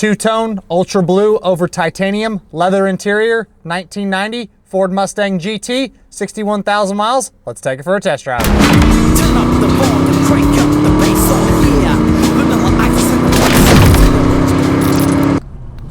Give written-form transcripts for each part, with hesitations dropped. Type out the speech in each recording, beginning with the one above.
Two-tone, ultra blue over titanium, leather interior, 1990, Ford Mustang GT, 61,000 miles. Let's take it for a test drive. Turn up the volume, crank up the bass on it, yeah. Vanilla ice in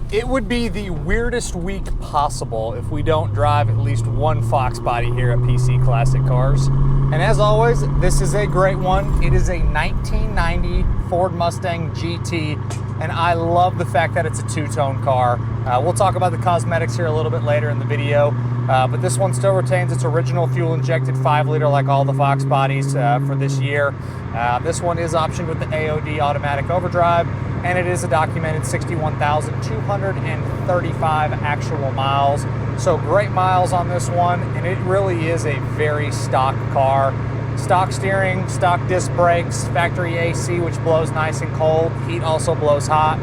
the It would be the weirdest week possible if we don't drive at least one Fox body here at PC Classic Cars. And as always, this is a great one. It is a 1990 Ford Mustang GT, and I love the fact that it's a two-tone car. We'll talk about the cosmetics here a little bit later in the video, but this one still retains its original fuel-injected 5-liter like all the Fox bodies for this year. This one is optioned with the AOD automatic overdrive, and it is a documented 61,235 actual miles. So great miles on this one, and it really is a very stock car. Stock steering, stock disc brakes, factory AC, which blows nice and cold. Heat also blows hot.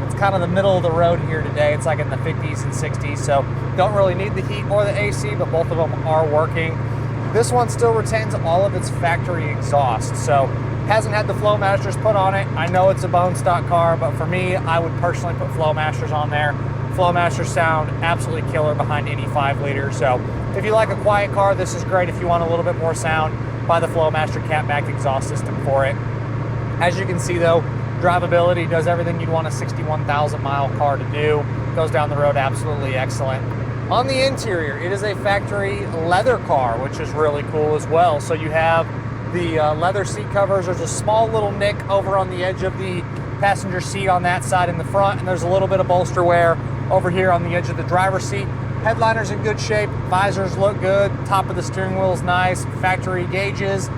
It's kind of the middle of the road here today. It's like in the 50s and 60s, so don't really need the heat or the AC, but both of them are working. This one still retains all of its factory exhaust, so hasn't had the Flowmasters put on it. I know it's a bone stock car, but for me, I would personally put Flowmasters on there. Flowmasters sound absolutely killer behind any 5-liter, so if you like a quiet car, this is great. If you want a little bit more sound, buy the Flowmaster catback exhaust system for it. As you can see though, drivability does everything you'd want a 61,000 mile car to do. Goes down the road absolutely excellent. On the interior, it is a factory leather car, which is really cool as well. So you have the leather seat covers. There's a small little nick over on the edge of the passenger seat on that side in the front, and there's a little bit of bolster wear over here on the edge of the driver's seat. Headliner's in good shape, visors look good, top of the steering wheel is nice, factory gauges,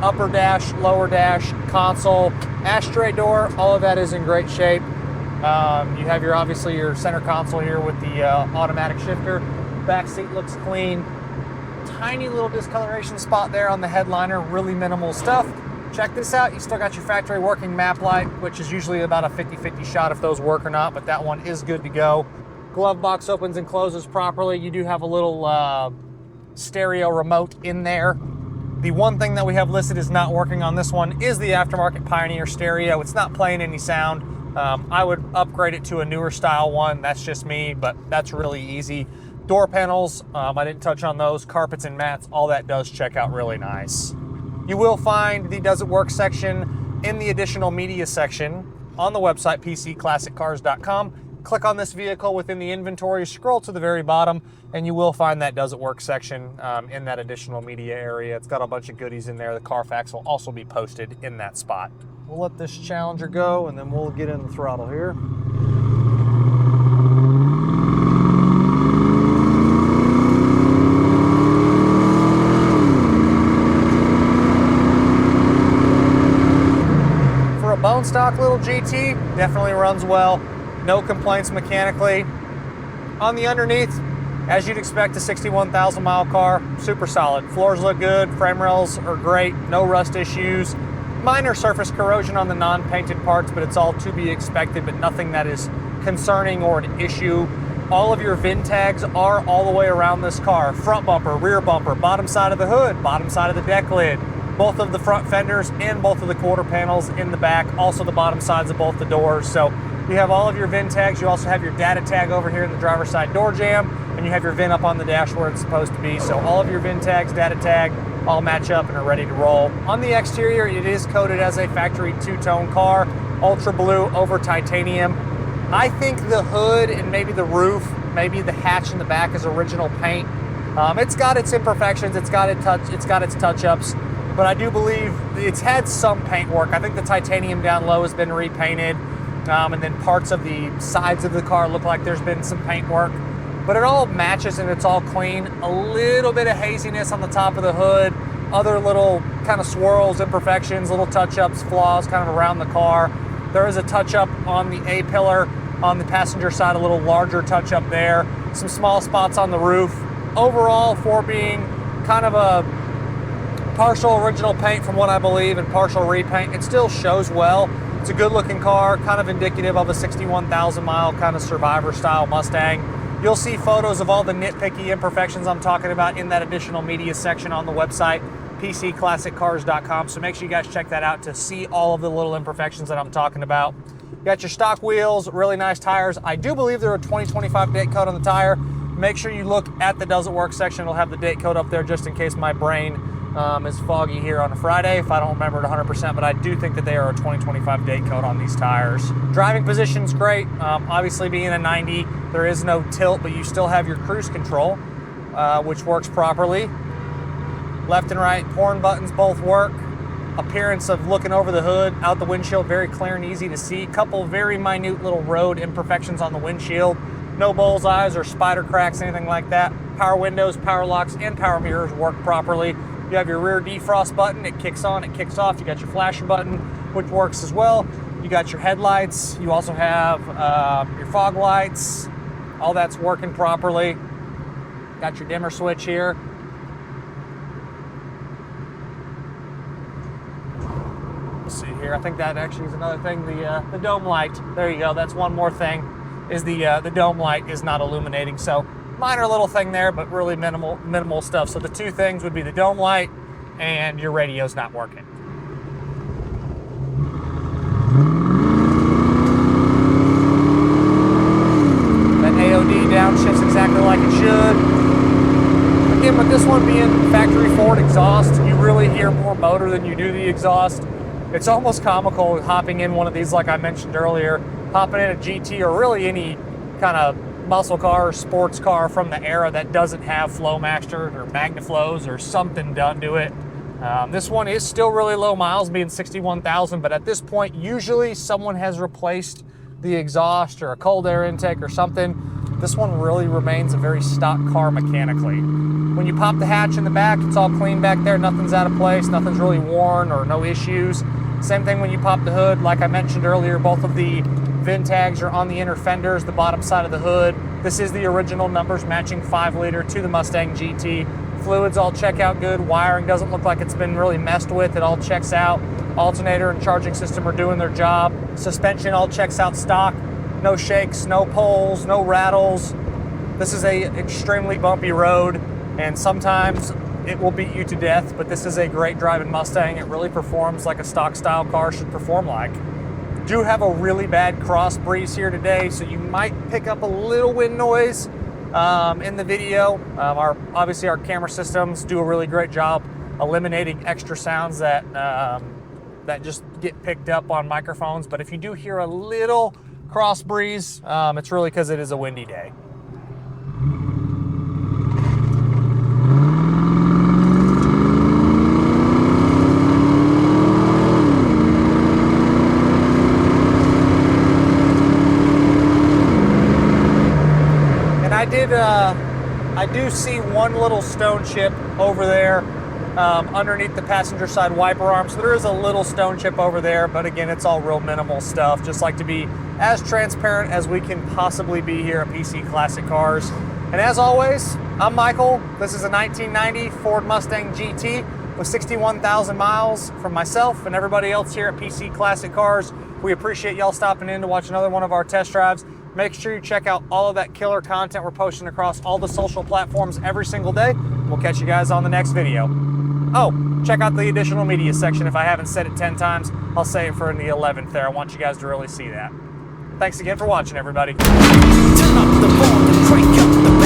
upper dash, lower dash, console, ashtray door, all of that is in great shape. You have obviously your center console here with the automatic shifter. Back seat looks clean. Tiny little discoloration spot there on the headliner, really minimal stuff. Check this out, you still got your factory working map light, which is usually about a 50-50 shot if those work or not, but that one is good to go. Glove box opens and closes properly. You do have a little stereo remote in there. The one thing that we have listed is not working on this one is the aftermarket Pioneer stereo. It's not playing any sound. I would upgrade it to a newer style one. That's just me, but that's really easy. Door panels, I didn't touch on those. Carpets and mats, all that does check out really nice. You will find the Does It Work section in the additional media section on the website, pcclassiccars.com. Click on this vehicle within the inventory, scroll to the very bottom, and you will find that Does It Work section in that additional media area. It's got a bunch of goodies in there. The Carfax will also be posted in that spot. We'll let this Challenger go, and then we'll get in the throttle here. For a bone stock little GT, definitely runs well. No complaints mechanically. On the underneath, as you'd expect, a 61,000 mile car, super solid. Floors look good, frame rails are great, no rust issues. Minor surface corrosion on the non-painted parts, but it's all to be expected, but nothing that is concerning or an issue. All of your VIN tags are all the way around this car. Front bumper, rear bumper, bottom side of the hood, bottom side of the deck lid, both of the front fenders and both of the quarter panels in the back, also the bottom sides of both the doors. So you have all of your VIN tags. You also have your data tag over here in the driver's side door jamb, and you have your VIN up on the dash where it's supposed to be. So all of your VIN tags, data tag, all match up and are ready to roll. On the exterior, it is coated as a factory two-tone car, ultra blue over titanium. I think the hood and maybe the roof, maybe the hatch in the back is original paint. It's got its imperfections, it's got its touch-ups, but I do believe it's had some paint work. I think the titanium down low has been repainted. And then parts of the sides of the car look like there's been some paint work, but it all matches and it's all clean. A little bit of haziness on the top of the hood, other little kind of swirls, imperfections, little touch-ups, flaws kind of around the car. There is a touch-up on the A-pillar on the passenger side, a little larger touch-up there. Some small spots on the roof. Overall, for being kind of a partial original paint from what I believe and partial repaint, it still shows well. It's a good looking car, kind of indicative of a 61,000 mile kind of survivor style Mustang. You'll see photos of all the nitpicky imperfections I'm talking about in that additional media section on the website, pcclassiccars.com. So make sure you guys check that out to see all of the little imperfections that I'm talking about. got your stock wheels, really nice tires. I do believe they're a 2025 date code on the tire. Make sure you look at the doesn't work section. It'll have the date code up there just in case my brain is foggy here on a Friday if I don't remember it 100%, but I do think that they are a 2025 date code on these tires. Driving position's great. Obviously being a 90, there is no tilt, but you still have your cruise control, which works properly. Left and right horn buttons both work. Appearance of looking over the hood, out the windshield, very clear and easy to see. Couple very minute little road imperfections on the windshield. No bullseyes or spider cracks, anything like that. Power windows, power locks, and power mirrors work properly. You have your rear defrost button. It kicks on, it kicks off. You got your flasher button, which works as well. You got your headlights. You also have your fog lights. All that's working properly. Got your dimmer switch here. See here, I think that actually is another thing, the dome light. There you go, that's one more thing, is the dome light is not illuminating. So minor little thing there, but really minimal stuff. So the two things would be the dome light and your radio's not working. That AOD downshifts exactly like it should. Again, with this one being factory Ford exhaust, you really hear more motor than you do the exhaust. It's almost comical hopping in one of these, like I mentioned earlier, hopping in a GT or really any kind of muscle car or sports car from the era that doesn't have Flowmaster or MagnaFlows or something done to it. This one is still really low miles, being 61,000, but at this point, usually someone has replaced the exhaust or a cold air intake or something. This one really remains a very stock car mechanically. When you pop the hatch in the back, it's all clean back there. Nothing's out of place. Nothing's really worn or no issues. Same thing when you pop the hood. Like I mentioned earlier, both of the VIN tags are on the inner fenders, the bottom side of the hood. This is the original numbers matching 5-liter to the Mustang GT. Fluids all check out good. Wiring doesn't look like it's been really messed with. It all checks out. Alternator and charging system are doing their job. Suspension all checks out stock. No shakes, no pulls, no rattles. This is a extremely bumpy road, and sometimes it will beat you to death, but this is a great driving Mustang. It really performs like a stock style car should perform like. Do have a really bad cross breeze here today, so you might pick up a little wind noise in the video. Obviously our camera systems do a really great job eliminating extra sounds that just get picked up on microphones, but if you do hear a little cross breeze, it's really because it is a windy day. I do see one little stone chip over there underneath the passenger side wiper arm. So there is a little stone chip over there, but again, it's all real minimal stuff. Just like to be as transparent as we can possibly be here at PC Classic Cars. And as always, I'm Michael. This is a 1990 Ford Mustang GT with 61,000 miles from myself and everybody else here at PC Classic Cars. We appreciate y'all stopping in to watch another one of our test drives. Make sure you check out all of that killer content we're posting across all the social platforms every single day. We'll catch you guys on the next video. Oh, check out the additional media section. If I haven't said it 10 times, I'll say it for the 11th there. I want you guys to really see that. Thanks again for watching, everybody. Turn up the volume, crank up the